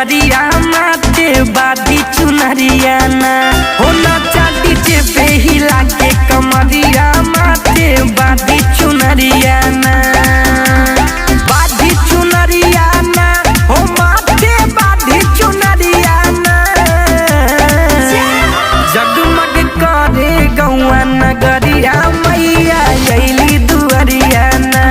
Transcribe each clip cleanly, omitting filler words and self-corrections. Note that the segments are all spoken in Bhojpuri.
कमरिया माथे बाधी चुनरिया ना हो ना चाटी जे पे हिला के कमरिया माथे बाधी चुनरिया ना बाधी चुनरिया ना हो माथे बाधी चुनरिया ना जगमग करे गौआ नगरिया मैया अइली दुअरिया ना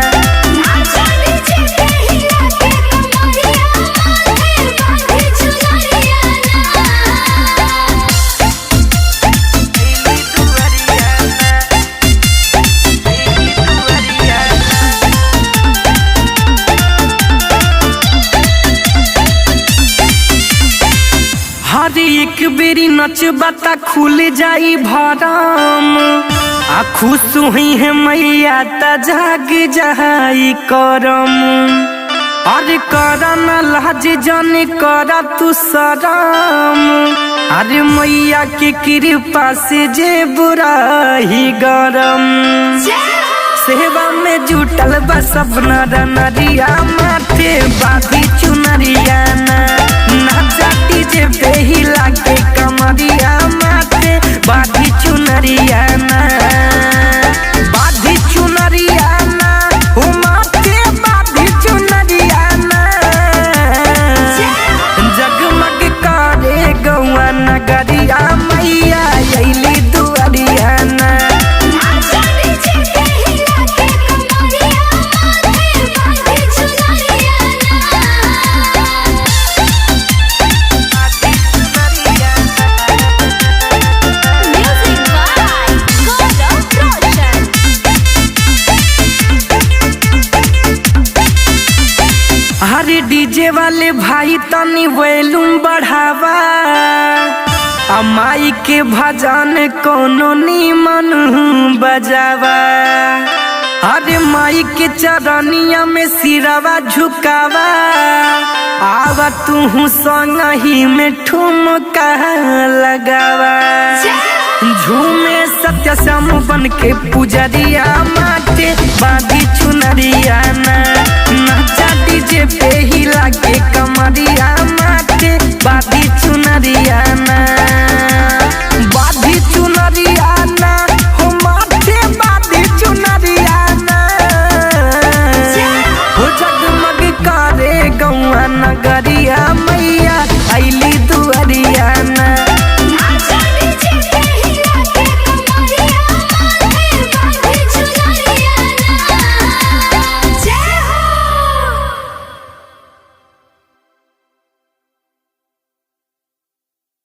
हर एक बेरी नचबता खुल जाई भरम आ खुश हुई है मैया त जाग जहाई करम अरे कर न लाज जन कर तू शरम अरे मैया के कृपा से जे बुराई गरम सेवा में जुटल बा सब नर नरिया माथे बाधी चुनरिया ना चाटी जे पे हिला के कमरिया माथे बाधी चुनरिया ना बाधी चुनरिया ना हो माथे बाधी चुनरिया ना जगमग करे गौआ नगरिया मैया अइली दुअरिया ना हरे डीजे वाले भाई तनी वॉल्यूम बढ़ावा आ माई के भजन कोनो नीमन बजावा अरे माई के चरनिया में सिरवा झुकावा आवा तू संग ही में ठुमका लगावा झूमे सत्य श्याम बन के पुजरिया माथे बाधी चुनरिया ना चाटी जे पे हिला के कमरिया माथे बाधी चुनरिया ना बाधी चुनरिया ना हो माथे बाधी चुनरिया ना हो जगमग करे गौआ नगरिया